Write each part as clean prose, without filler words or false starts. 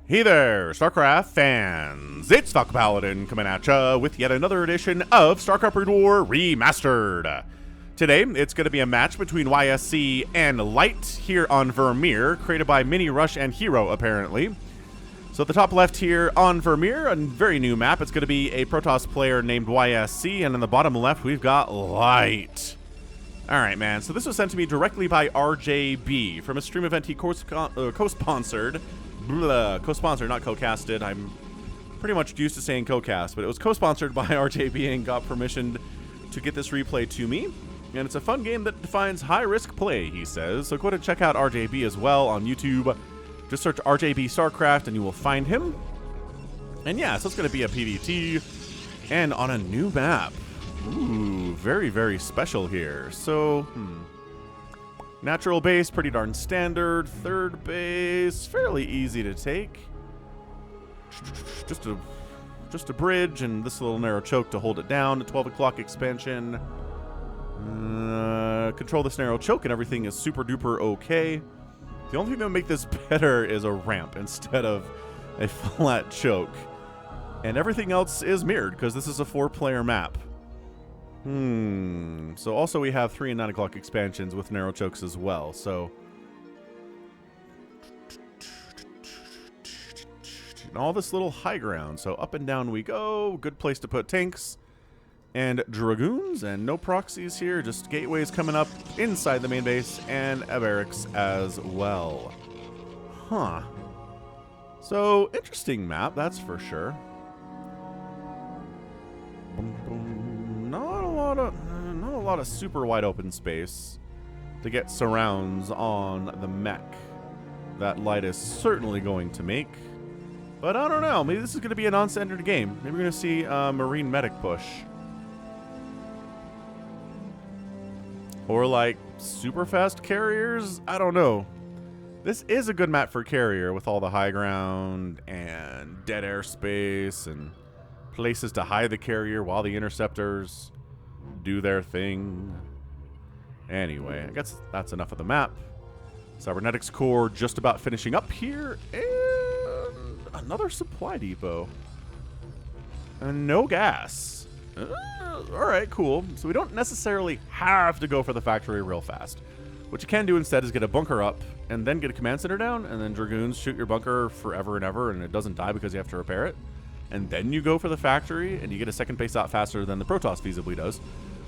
Hey there, StarCraft fans! It's Falcon Paladin coming at ya with yet another edition of StarCraft Brood War Remastered. Today, it's going to be a match between YSC and Light here on Vermeer, created by Mini Rush and Hero, apparently. So at the top left here on Vermeer, a very new map, it's going to be a Protoss player named YSC, and in the bottom left, we've got Light. Alright, man, so this was sent to me directly by RJB from a stream event he co-sponsored. Co-sponsored, not co-casted. I'm pretty much used to saying co-cast, but it was co-sponsored by RJB and got permission to get this replay to me. And it's a fun game that defines high-risk play, he says. So go ahead and check out RJB as well on YouTube. Just search RJB StarCraft and you will find him. And yeah, so it's going to be a PvT and on a new map. Ooh, very, very special here. So, natural base, pretty darn standard. Third base, fairly easy to take. Just a bridge and this little narrow choke to hold it down. 12 o'clock expansion. Control this narrow choke and everything is super duper okay. The only thing that would make this better is a ramp instead of a flat choke. And everything else is mirrored because this is a 4-player map. So also we have 3 and 9 o'clock expansions with narrow chokes as well, so. And all this little high ground, so up and down we go. Good place to put tanks and dragoons, and no proxies here, just gateways coming up inside the main base and a barracks as well. Huh. So, interesting map, that's for sure. Not a lot of super wide open space to get surrounds on the mech that Light is certainly going to make. But I don't know, maybe this is going to be a non-standard game. Maybe we're going to see a Marine medic push. Or like super fast carriers? I don't know. This is a good map for carrier with all the high ground and dead airspace and places to hide the carrier while the interceptors do their thing. Anyway, I guess that's enough of the map. Cybernetics core just about finishing up here, and another supply depot. And no gas. Alright, cool. So we don't necessarily have to go for the factory real fast. What you can do instead is get a bunker up, and then get a command center down, and then dragoons shoot your bunker forever and ever, and it doesn't die because you have to repair it. And then you go for the factory, and you get a second base out faster than the Protoss feasibly does.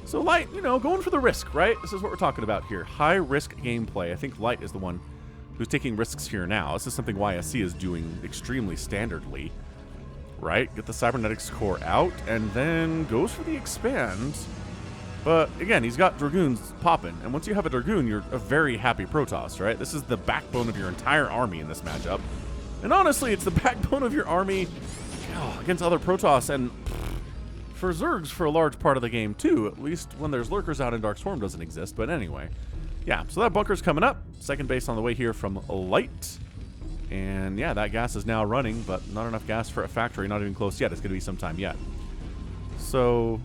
So Light, you know, going for the risk, right? This is what we're talking about here. High-risk gameplay. I think Light is the one who's taking risks here now. This is something YSC is doing extremely standardly, right? Get the Cybernetics core out, and then goes for the expand. But, again, he's got Dragoons popping, and once you have a Dragoon, you're a very happy Protoss, right? This is the backbone of your entire army in this matchup. And honestly, it's the backbone of your army against other Protoss, and for Zergs for a large part of the game too, at least when there's lurkers out and Dark Swarm doesn't exist. But anyway, yeah, so that bunker's coming up. Second base on the way here from Light. And yeah, that gas is now running, but not enough gas for a factory, not even close yet. It's going to be some time yet. So,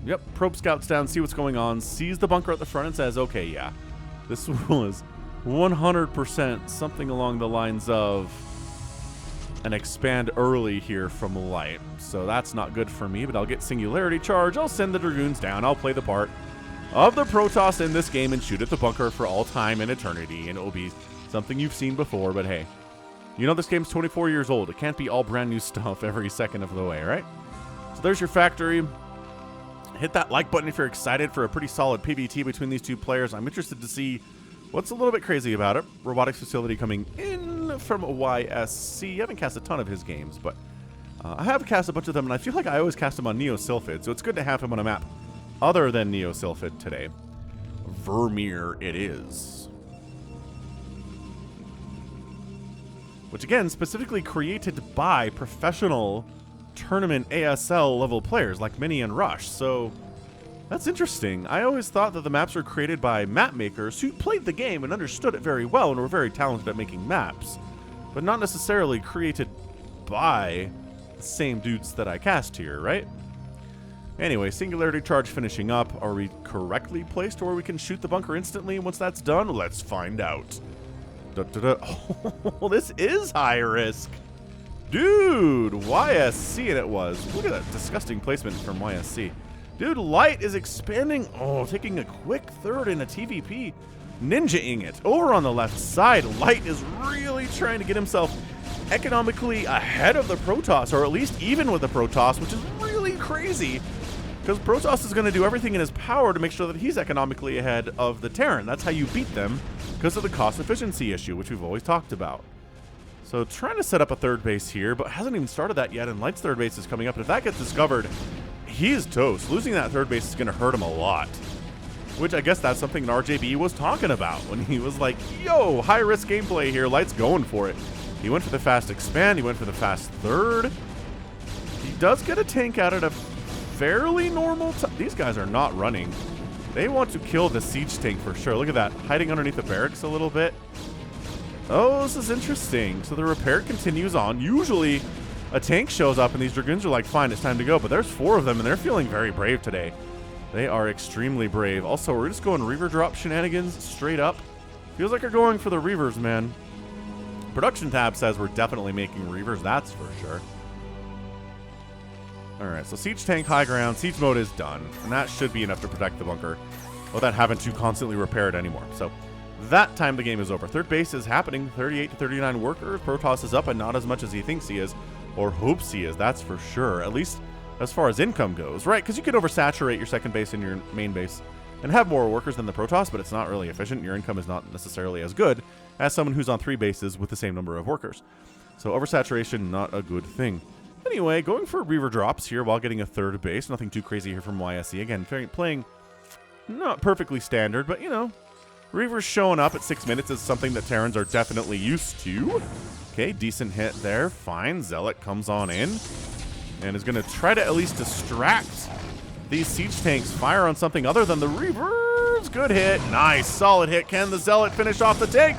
yep, probe scouts down, see what's going on, sees the bunker at the front and says, okay, yeah, this was 100% something along the lines of and expand early here from Light. So that's not good for me, but I'll get Singularity Charge. I'll send the Dragoons down. I'll play the part of the Protoss in this game and shoot at the bunker for all time and eternity. And it will be something you've seen before, but hey, you know this game's 24 years old. It can't be all brand new stuff every second of the way, right? So there's your factory. Hit that like button if you're excited for a pretty solid PvT between these two players. I'm interested to see what's a little bit crazy about it. Robotics facility coming in from YSC. I haven't cast a ton of his games, but I have cast a bunch of them, and I feel like I always cast him on Neo Sylphid, so it's good to have him on a map other than Neo Sylphid today. Vermeer it is. Which, again, specifically created by professional tournament ASL level players like Mini and Rush, so that's interesting. I always thought that the maps were created by map makers who played the game and understood it very well and were very talented at making maps, but not necessarily created by the same dudes that I cast here, right? Anyway, Singularity Charge finishing up. Are we correctly placed to where we can shoot the bunker instantly once that's done? Let's find out. Oh, this is high risk. Dude, YSC and it was. Look at that disgusting placement from YSC. Dude, Light is expanding. Oh, taking a quick third in a TVP. Ninja-ing it. Over on the left side, Light is really trying to get himself economically ahead of the Protoss, or at least even with the Protoss, which is really crazy. Because Protoss is going to do everything in his power to make sure that he's economically ahead of the Terran. That's how you beat them, because of the cost efficiency issue, which we've always talked about. So trying to set up a third base here, but hasn't even started that yet, and Light's third base is coming up. And if that gets discovered, he's toast. Losing that third base is going to hurt him a lot. Which I guess that's something RJB was talking about when he was like, yo, high-risk gameplay here. Light's going for it. He went for the fast expand. He went for the fast third. He does get a tank out at a fairly normal time. These guys are not running. They want to kill the siege tank for sure. Look at that. Hiding underneath the barracks a little bit. Oh, this is interesting. So the repair continues on. Usually a tank shows up and these Dragoons are like, fine, it's time to go. But there's 4 of them and they're feeling very brave today. They are extremely brave. Also, we're just going Reaver drop shenanigans straight up. Feels like we're going for the Reavers, man. Production tab says we're definitely making Reavers, that's for sure. Alright, so siege tank high ground. Siege mode is done. And that should be enough to protect the bunker without having to constantly repair it anymore. So that time the game is over. Third base is happening. 38 to 39 workers. Protoss is up, and not as much as he thinks he is, or hopes he is, that's for sure. At least as far as income goes, right? Because you could oversaturate your second base and your main base and have more workers than the Protoss, but it's not really efficient. Your income is not necessarily as good as someone who's on 3 bases with the same number of workers. So oversaturation, not a good thing. Anyway, going for Reaver drops here while getting a third base. Nothing too crazy here from YSC. Again, playing not perfectly standard, but, you know, Reavers showing up at 6 minutes is something that Terrans are definitely used to. Okay, decent hit there. Fine. Zealot comes on in and is going to try to at least distract these siege tanks. Fire on something other than the Reavers. Good hit. Nice. Solid hit. Can the Zealot finish off the tank?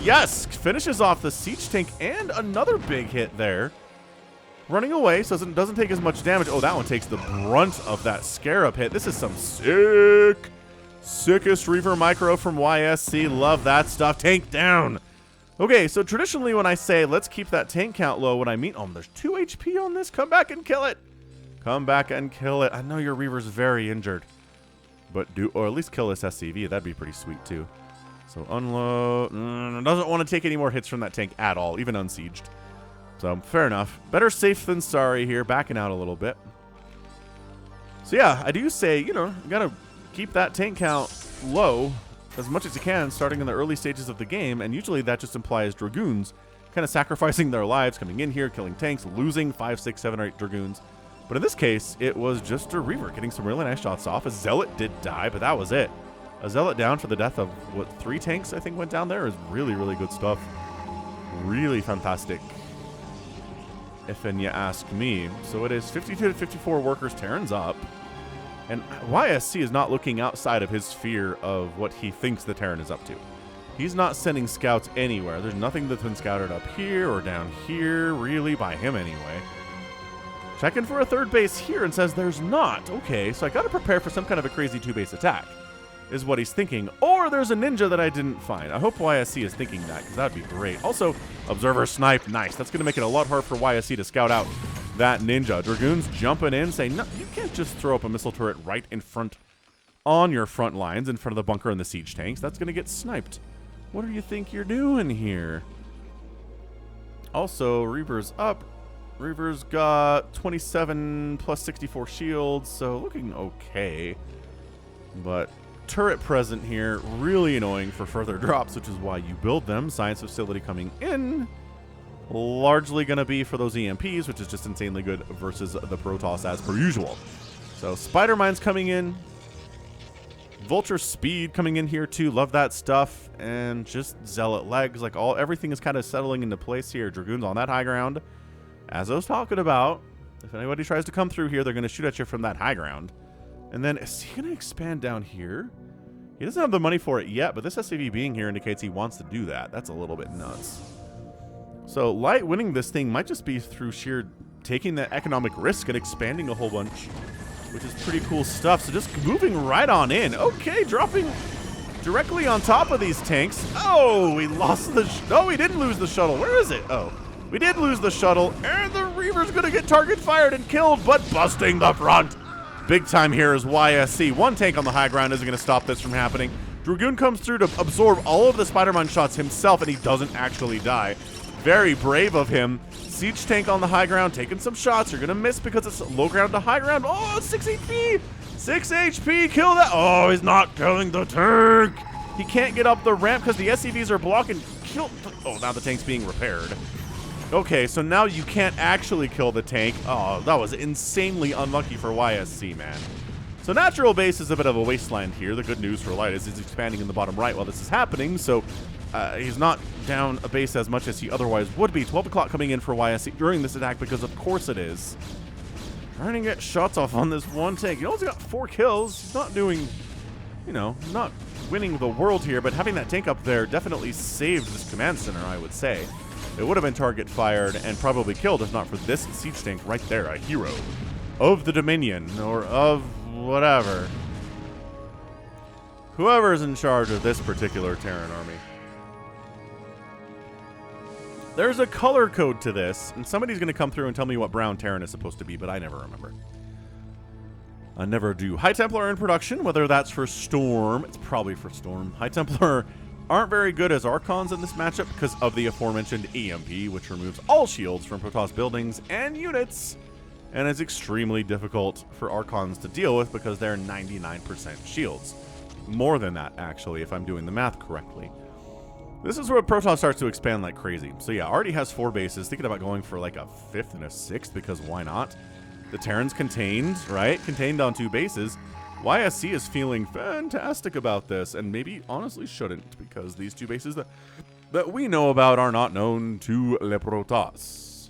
Yes. Finishes off the siege tank and another big hit there. Running away, so it doesn't take as much damage. Oh, that one takes the brunt of that Scarab hit. This is some sickest Reaver micro from YSC. Love that stuff. Tank down. Okay, so traditionally when I say let's keep that tank count low, what I mean, oh, there's 2 HP on this. Come back and kill it. Come back and kill it. I know your Reaver's very injured, but or at least kill this SCV. That'd be pretty sweet too. So unload. Doesn't want to take any more hits from that tank at all, even unsieged. So, fair enough. Better safe than sorry here. Backing out a little bit. So, yeah, I do say, you know, you gotta keep that tank count low as much as you can starting in the early stages of the game. And usually that just implies Dragoons kind of sacrificing their lives, coming in here, killing tanks, losing 5, 6, 7, or 8 Dragoons. But in this case, it was just a Reaver getting some really nice shots off. A Zealot did die, but that was it. A Zealot down for the death of, what, 3 tanks I think went down there is really, really good stuff. Really fantastic, if you ask me. So it is 52 to 54 workers. Terran's up. And YSC is not looking outside of his sphere of what he thinks the Terran is up to. He's not sending scouts anywhere. There's nothing that's been scouted up here or down here, really, by him anyway. Checking for a third base here and says there's not. Okay, so I got to prepare for some kind of a crazy 2-base attack, is what he's thinking. Or there's a ninja that I didn't find. I hope YSC is thinking that, because that would be great. Also, Observer Snipe. Nice. That's going to make it a lot harder for YSC to scout out that ninja. Dragoons jumping in, saying, no, you can't just throw up a missile turret right in front, on your front lines, in front of the bunker and the siege tanks. That's going to get sniped. What do you think you're doing here? Also, Reaver's up. Reaver's got 27 plus 64 shields, so looking okay. But turret present here, really annoying for further drops, which is why you build them. Science facility coming in, largely going to be for those EMPs, which is just insanely good versus the Protoss as per usual. So Spider Mine's coming in, Vulture Speed coming in here too, love that stuff, and just Zealot legs, like everything is kind of settling into place here. Dragoons on that high ground, as I was talking about. If anybody tries to come through here, they're going to shoot at you from that high ground. And then, is he going to expand down here? He doesn't have the money for it yet, but this SCV being here indicates he wants to do that. That's a little bit nuts. So, Light winning this thing might just be through sheer taking the economic risk and expanding a whole bunch, which is pretty cool stuff. So, just moving right on in. Okay, dropping directly on top of these tanks. Oh, we lost the... No, we didn't lose the shuttle. Where is it? Oh, We did lose the shuttle, and the Reaver's going to get target fired and killed, but busting the front. Big time here is YSC. One tank on the high ground isn't going to stop this from happening. Dragoon comes through to absorb all of the Spider-Man shots himself, and he doesn't actually die. Very brave of him. Siege tank on the high ground, taking some shots. You're going to miss because it's low ground to high ground. Oh, 6 HP. 6 HP. Kill that. Oh, he's not killing the tank. He can't get up the ramp because the SCVs are blocking. Oh, now the tank's being repaired. Okay, so now you can't actually kill the tank. Oh, that was insanely unlucky for YSC, man. So Natural Base is a bit of a wasteland here. The good news for Light is he's expanding in the bottom right while this is happening, so he's not down a base as much as he otherwise would be. 12 o'clock coming in for YSC during this attack because of course it is. Trying to get shots off on this one tank. He only got 4 kills. He's not doing, you know, not winning the world here, but having that tank up there definitely saved this command center, I would say. It would have been target fired and probably killed if not for this siege tank right there, a hero of the Dominion or of whatever. Whoever's in charge of this particular Terran army. There's a color code to this, and somebody's going to come through and tell me what brown Terran is supposed to be, but I never remember. I never do. High Templar in production, whether that's for Storm. It's probably for Storm. High Templar aren't very good as Archons in this matchup because of the aforementioned EMP, which removes all shields from Protoss buildings and units, and is extremely difficult for Archons to deal with because they're 99% shields. More than that, actually, if I'm doing the math correctly. This is where Protoss starts to expand like crazy. So yeah, already has 4 bases, thinking about going for like a 5th and a 6th because why not? The Terran's contained, right? Contained on 2 bases. YSC is feeling fantastic about this, and maybe honestly shouldn't, because these 2 bases that we know about are not known to Le Protoss.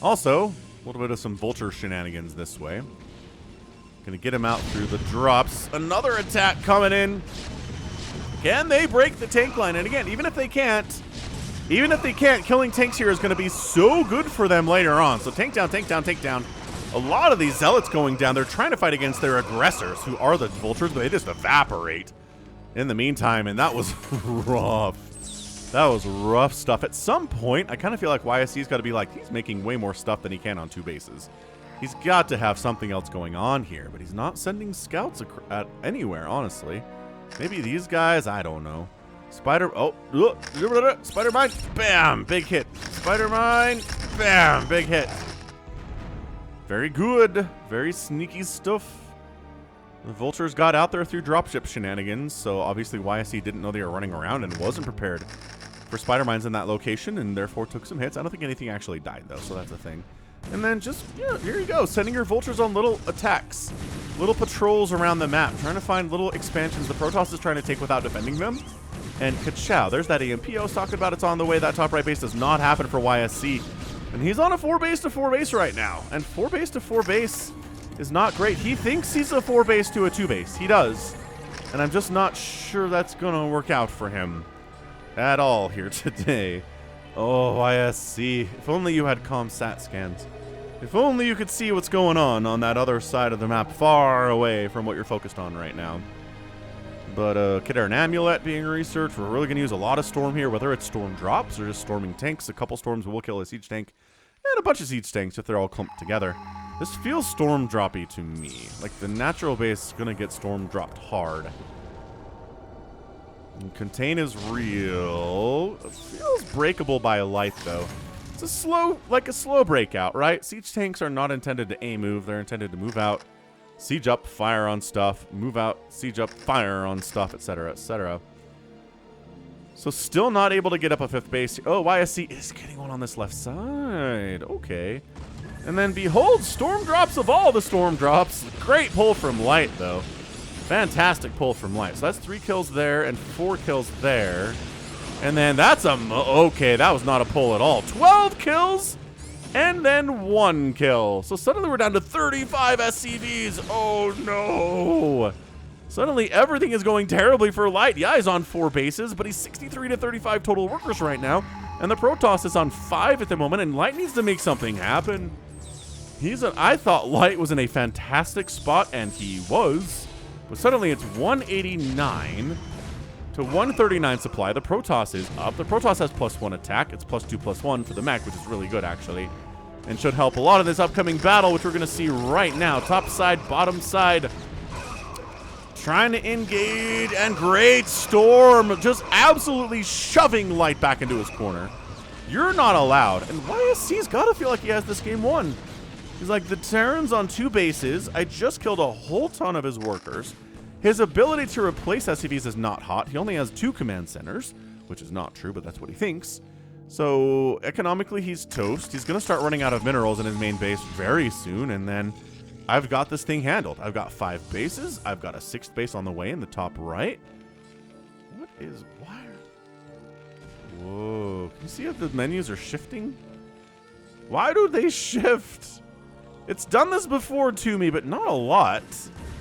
Also, a little bit of some Vulture shenanigans this way. Gonna get him out through the drops. Another attack coming in. Can they break the tank line? And again, even if they can't, killing tanks here is going to be so good for them later on. So tank down, tank down, tank down. A lot of these zealots going down. They're trying to fight against their aggressors, who are the Vultures, but they just evaporate in the meantime, and that was rough. That was rough stuff. At some point, I kind of feel like YSC's got to be like, he's making way more stuff than he can on 2 bases. He's got to have something else going on here, but he's not sending scouts at anywhere, honestly. Maybe these guys, I don't know. Spider Mine, bam, big hit. Spider Mine, bam, big hit. Very good, very sneaky stuff. The Vultures got out there through dropship shenanigans, so obviously YSC didn't know they were running around and wasn't prepared for Spider Mines in that location, and therefore took some hits. I don't think anything actually died though, so that's a thing. And then just, yeah, here you go, sending your Vultures on little attacks, little patrols around the map, trying to find little expansions the Protoss is trying to take without defending them. And ka-chow, there's that EMP I was talking about. It's on the way. That top right base does not happen for YSC. And he's on a 4 base to 4 base right now. And 4 base to 4 base is not great. He thinks he's a 4 base to a 2 base. He does. And I'm just not sure that's going to work out for him at all here today. Oh, YSC. If only you had ComSat scans. If only you could see what's going on that other side of the map, far away from what you're focused on right now. But Kidar Amulet being researched. We're really going to use a lot of Storm here, whether it's Storm drops or just storming tanks. A couple Storms will kill a Siege tank, and a bunch of Siege tanks if they're all clumped together. This feels Storm droppy to me. Like the Natural Base is going to get Storm dropped hard. And Contain is real. It feels breakable by Light, though. It's a slow, like a slow breakout, right? Siege tanks are not intended to A-move. They're intended to move out, siege up, fire on stuff, move out, siege up, fire on stuff, etc., etc. So still not able to get up a 5th base. Oh, YSC is getting one on this left side. Okay. And then behold, Storm drops of all the Storm drops. Great pull from Light, though. Fantastic pull from Light. So that's 3 kills there and 4 kills there. And then that's okay, that was not a pull at all. 12 kills and then 1 kill. So suddenly we're down to 35 SCVs. Oh no. Suddenly everything is going terribly for Light. Yeah, he's on 4 bases, but he's 63 to 35 total workers right now. And the Protoss is on 5 at the moment, and Light needs to make something happen. I thought Light was in a fantastic spot, and he was. But suddenly it's 189. to 139 supply. The Protoss is up. The Protoss has +1 attack. It's +2/+1 for the mech, which is really good, actually. And should help a lot of this upcoming battle, which we're going to see right now. Top side, bottom side. Trying to engage, and great Storm just absolutely shoving Light back into his corner. You're not allowed. And YSC's got to feel like he has this game won. He's like, the Terran's on 2 bases. I just killed a whole ton of his workers. His ability to replace SCVs is not hot. He only has 2 command centers, which is not true, but that's what he thinks. So economically, he's toast. He's going to start running out of minerals in his main base very soon, and then I've got this thing handled. I've got 5 bases. I've got a 6th base on the way in the top right. What is... Why? Whoa. Can you see if the menus are shifting? Why do they shift? It's done this before to me, but not a lot.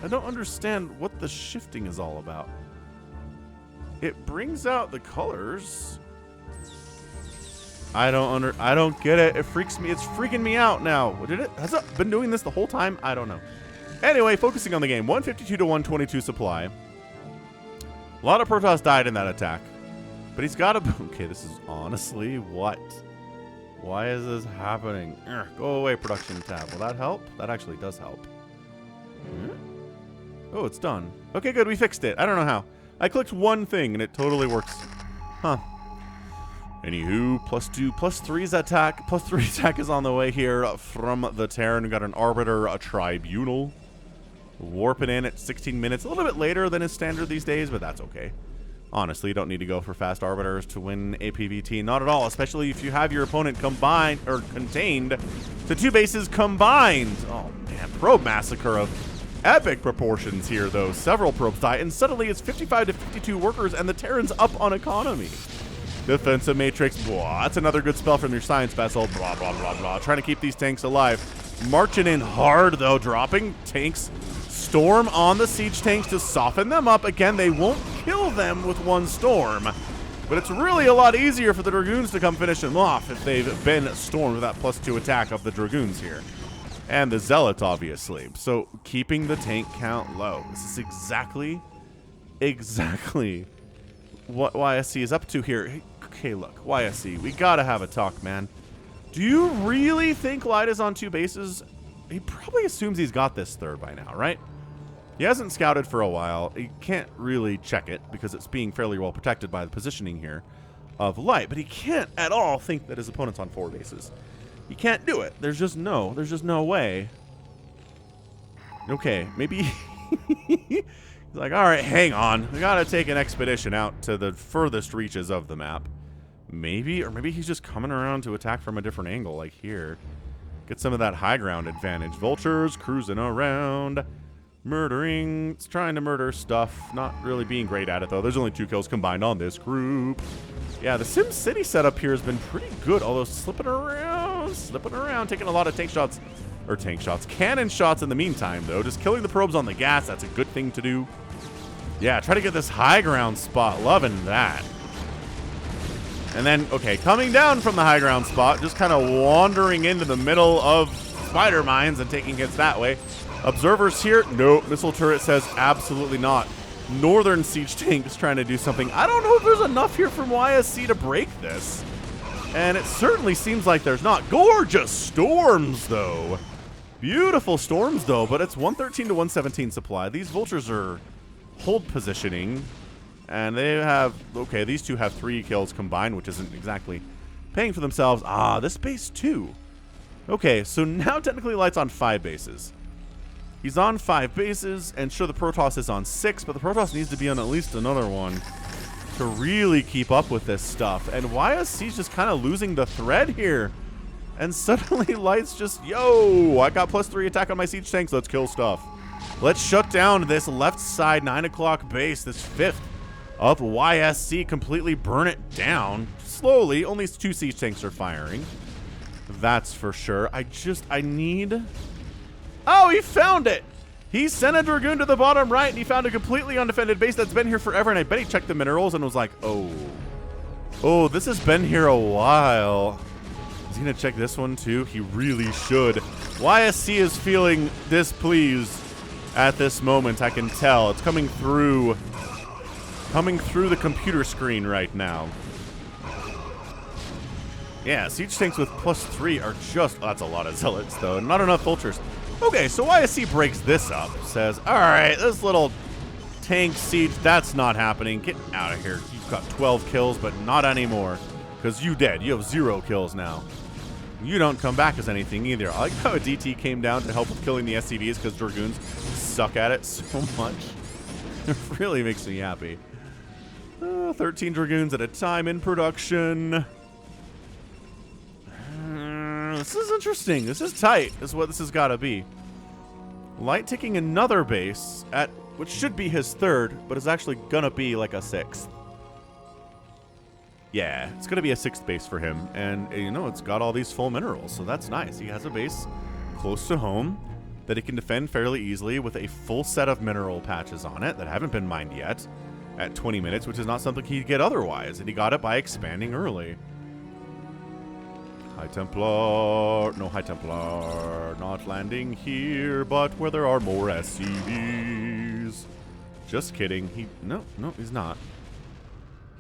I don't understand what the shifting is all about. It brings out the colors. I don't get it. It freaks me. It's freaking me out now. Has it been doing this the whole time? I don't know. Anyway, focusing on the game. 152 to 122 supply. A lot of Protoss died in that attack. But he's got a... Okay, this is honestly what? Why is this happening? Urgh, go away, production tab. Will that help? That actually does help. Oh, it's done. Okay, good. We fixed it. I don't know how. I clicked one thing and it totally works. Huh. Anywho, +2, +3's attack. +3 attack is on the way here from the Terran. We got an Arbiter, a Tribunal. Warping in at 16 minutes. A little bit later than is standard these days, but that's okay. Honestly, you don't need to go for fast Arbiters to win a PvT. Not at all, especially if you have your opponent combined, or contained, to 2 bases combined. Oh, man. Probe massacre of epic proportions here, though. Several probes die, and suddenly it's 55 to 52 workers, and the Terran's up on economy. Defensive Matrix, blah. That's another good spell from your science vessel, blah, blah, blah, blah. Trying to keep these tanks alive. Marching in hard, though, dropping tanks. Storm on the siege tanks to soften them up. Again, they won't kill them with 1 storm. But it's really a lot easier for the Dragoons to come finish them off if they've been stormed with that +2 attack of the Dragoons here. And the Zealots, obviously. So, keeping the tank count low. This is exactly what YSC is up to here. Okay, look, YSC, we gotta have a talk, man. Do you really think Light is on 2 bases? He probably assumes he's got this 3rd by now, right? He hasn't scouted for a while. He can't really check it because it's being fairly well protected by the positioning here of Light, but he can't at all think that his opponent's on 4 bases. He can't do it. There's just no way. Okay, maybe he's like, all right, hang on. We gotta take an expedition out to the furthest reaches of the map. Maybe, or maybe he's just coming around to attack from a different angle, like here. Get some of that high ground advantage. Vultures cruising around, murdering, it's trying to murder stuff. Not really being great at it, though. There's only 2 kills combined on this group. Yeah, the Sim City setup here has been pretty good, although slipping around, taking a lot of cannon shots in the meantime, though. Just killing the probes on the gas, that's a good thing to do. Yeah, try to get this high ground spot. Loving that. And then, okay, coming down from the high ground spot, just kind of wandering into the middle of spider mines and taking hits that way. Observers here, no. Missile turret says absolutely not. Northern siege tank is trying to do something. I don't know if there's enough here from YSC to break this. And it certainly seems like there's not. Gorgeous storms, though. Beautiful storms, though, but it's 113 to 117 supply. These vultures are hold positioning. And they have, okay, these 2 have 3 kills combined, which isn't exactly paying for themselves. Ah, this base 2. Okay, so now technically Light's on 5 bases. He's on 5 bases, and sure, the Protoss is on 6, but the Protoss needs to be on at least another one to really keep up with this stuff. And YSC's just kind of losing the thread here. And suddenly Light's just, yo, I got +3 attack on my siege tanks, let's kill stuff. Let's shut down this left side 9 o'clock base, this 5th. Up YSC, completely burn it down. Slowly, only 2 siege tanks are firing. That's for sure. I need... Oh, he found it! He sent a Dragoon to the bottom right, and he found a completely undefended base that's been here forever, and I bet he checked the minerals and was like, oh. Oh, this has been here a while. Is he gonna check this one too? He really should. YSC is feeling displeased at this moment, I can tell. It's coming through coming through the computer screen right now. Yeah, siege tanks with +3 are just... Oh, that's a lot of zealots, though. Not enough vultures. Okay, so YSC breaks this up. Says, all right, this little tank siege, that's not happening. Get out of here. You've got 12 kills, but not anymore. Because you dead. You have 0 kills now. You don't come back as anything either. I like how a DT came down to help with killing the SCVs because Dragoons suck at it so much. It really makes me happy. 13 Dragoons at a time in production. This is interesting. This is tight. This is what this has got to be. Light taking another base at which should be his 3rd, but is actually going to be like a 6th. Yeah, it's going to be a 6th base for him. And, you know, it's got all these full minerals, so that's nice. He has a base close to home that he can defend fairly easily with a full set of mineral patches on it that haven't been mined yet at 20 minutes, which is not something he'd get otherwise. And he got it by expanding early. High Templar, no High Templar, not landing here, but where there are more SCVs. Just kidding. No, he's not.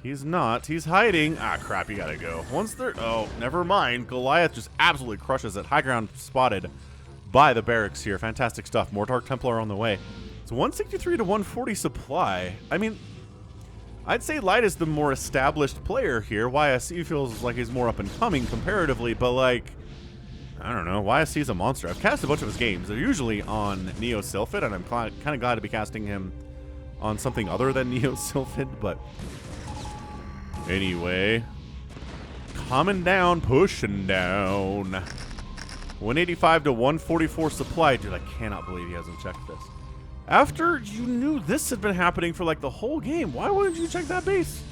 He's not. He's hiding. Ah, crap, you gotta go. Once they're... Oh, never mind. Goliath just absolutely crushes it. High ground spotted by the barracks here. Fantastic stuff. More Dark Templar on the way. It's 163 to 140 supply. I mean, I'd say Light is the more established player here. YSC feels like he's more up and coming comparatively, but like, I don't know. YSC's a monster. I've cast a bunch of his games. They're usually on Neo Sylphid, and I'm kind of glad to be casting him on something other than Neo Sylphid, but anyway. Coming down, pushing down. 185 to 144 supply. Dude, I cannot believe he hasn't checked this. After you knew this had been happening for like the whole game, why wouldn't you check that base?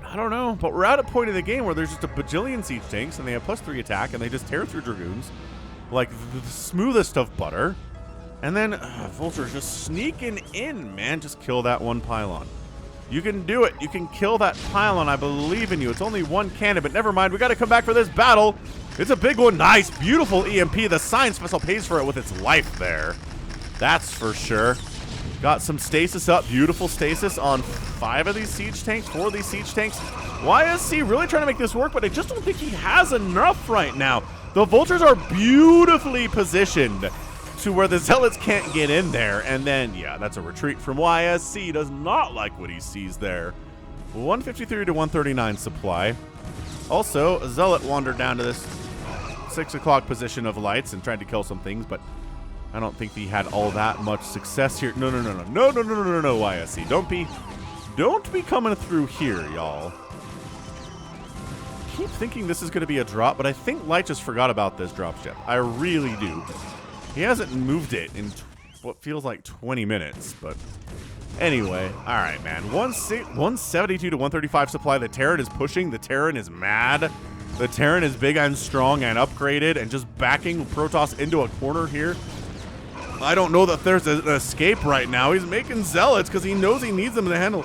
I don't know, but we're at a point in the game where there's just a bajillion siege tanks and they have +3 attack and they just tear through Dragoons like the smoothest of butter. And then Vulture's just sneaking in, man. Just kill that one pylon. You can do it. You can kill that pylon. I believe in you. It's only one cannon, but never mind. We got to come back for this battle. It's a big one. Nice. Beautiful EMP. The Science Vessel pays for it with its life there. That's for sure. Got some stasis up. Beautiful stasis on 5 of these siege tanks, 4 of these siege tanks. YSC really trying to make this work, but I just don't think he has enough right now. The Vultures are beautifully positioned to where the Zealots can't get in there. And then, yeah, that's a retreat from YSC. Does not like what he sees there. 153 to 139 supply. Also, a Zealot wandered down to this 6 o'clock position of lights and tried to kill some things, but I don't think he had all that much success here. No, YSC. Don't be coming through here, y'all. Keep thinking this is going to be a drop, but I think Light just forgot about this drop ship. I really do. He hasn't moved it in what feels like 20 minutes, but anyway. All right, man. 172 to 135 supply. The Terran is pushing. The Terran is mad. The Terran is big and strong and upgraded and just backing Protoss into a corner here. I don't know that there's an escape right now. He's making Zealots because he knows he needs them to handle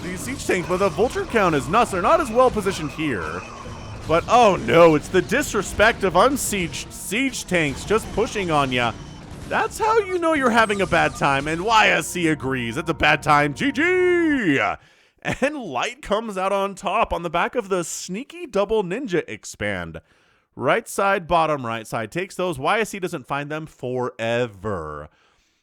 these siege tanks, but the Vulture count is nuts. They're not as well positioned here. But, oh no, it's the disrespect of unsieged siege tanks just pushing on ya. That's how you know you're having a bad time, and YSC agrees. It's a bad time. GG! And Light comes out on top on the back of the sneaky double ninja expand. Right side, bottom right side. Takes those. YSC doesn't find them forever.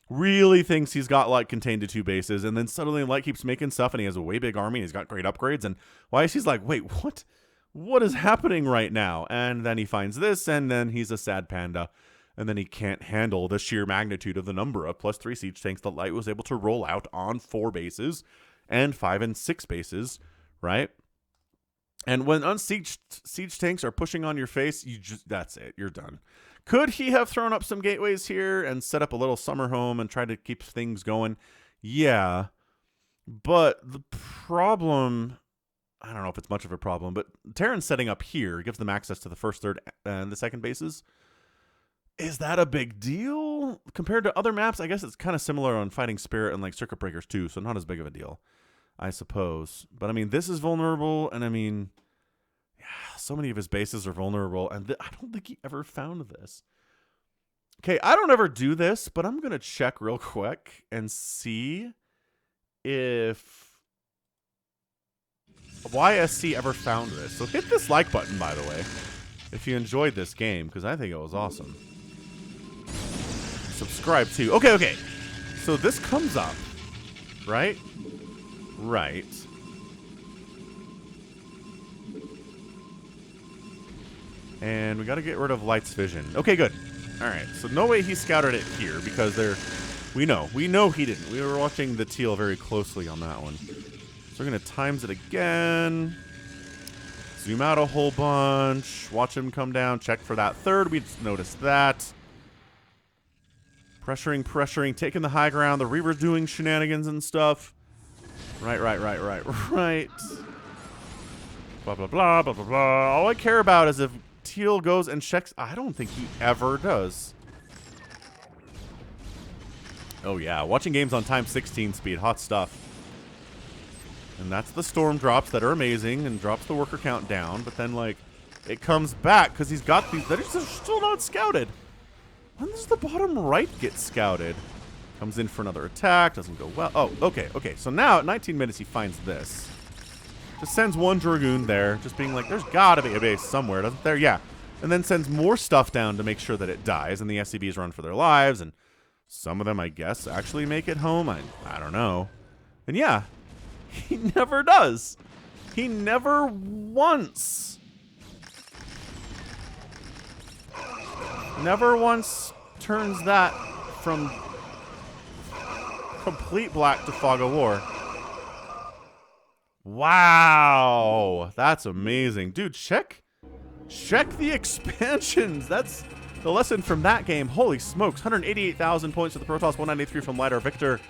Really thinks he's got Light contained to 2 bases, and then suddenly Light keeps making stuff, and he has a way big army, and he's got great upgrades, and YSC's like, wait, what? What is happening right now? And then he finds this, and then he's a sad panda. And then he can't handle the sheer magnitude of the number of +3 siege tanks that Light was able to roll out on 4 bases and 5 and 6 bases, right? And when unsieged siege tanks are pushing on your face, that's it. You're done. Could he have thrown up some gateways here and set up a little summer home and tried to keep things going? Yeah. But the problem... I don't know if it's much of a problem, but Terran's setting up here gives them access to the 1st, 3rd, and the 2nd bases. Is that a big deal? Compared to other maps, I guess it's kind of similar on Fighting Spirit and like Circuit Breakers too, so not as big of a deal, I suppose. But I mean, this is vulnerable, and I mean, yeah, so many of his bases are vulnerable, and I don't think he ever found this. Okay, I don't ever do this, but I'm going to check real quick and see if YSC ever found this. So hit this like button, by the way, if you enjoyed this game, because I think it was awesome. Subscribe too. Okay. So this comes up, right? Right. And we got to get rid of Light's vision. Okay, good. All right. So no way he scouted it here because we know he didn't. We were watching the teal very closely on that one. So we're going to times it again. Zoom out a whole bunch. Watch him come down. Check for that third. We just noticed that. Pressuring. Taking the high ground. The Reaver's doing shenanigans and stuff. Right. Blah, blah, blah, blah, blah, blah. All I care about is if teal goes and checks. I don't think he ever does. Oh, yeah. Watching games on times 16 speed. Hot stuff. And that's the storm drops that are amazing and drops the worker count down. But then, like, it comes back because he's got these that are still not scouted. When does the bottom right get scouted? Comes in for another attack. Doesn't go well. Oh, okay. So now at 19 minutes, he finds this. Just sends one Dragoon there. Just being like, there's got to be a base somewhere, doesn't there? Yeah. And then sends more stuff down to make sure that it dies. And the SCVs run for their lives. And some of them, I guess, actually make it home. I don't know. And yeah. He never does. He never once. Never once turns that from complete black to fog of war. Wow. That's amazing. Dude, check the expansions. That's the lesson from that game. Holy smokes. 188,000 points to the Protoss, 193 from Lidar Victor.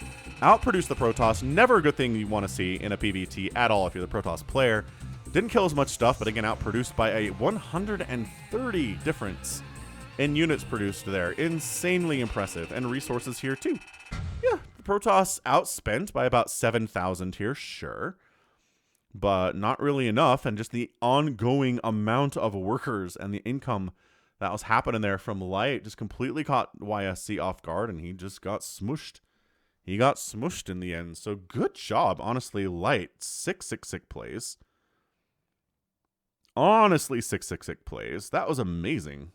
Outproduced the Protoss. Never a good thing you want to see in a PvT at all if you're the Protoss player. Didn't kill as much stuff, but again, outproduced by a 130 difference in units produced there. Insanely impressive. And resources here too. Yeah, the Protoss outspent by about 7,000 here, sure. But not really enough. And just the ongoing amount of workers and the income that was happening there from Light just completely caught YSC off guard, and he just got smooshed. He got smooshed in the end. So good job, honestly, Light. 666 plays. Honestly, 666 plays. That was amazing.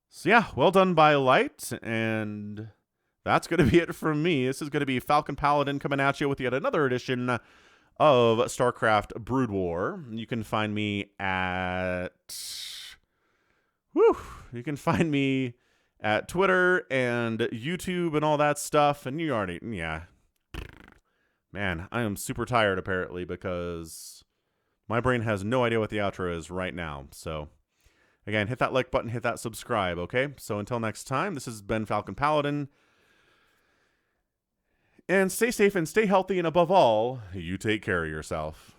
So yeah, well done by Light, and that's going to be it from me. This is going to be Falcon Paladin coming at you with yet another edition of StarCraft Brood War. You can find me at... You can find me at Twitter and YouTube and all that stuff. And you already, yeah. Man, I am super tired apparently because my brain has no idea what the outro is right now. So, again, hit that like button, hit that subscribe, okay? So until next time, this has been Falcon Paladin. And stay safe and stay healthy, and above all, you take care of yourself.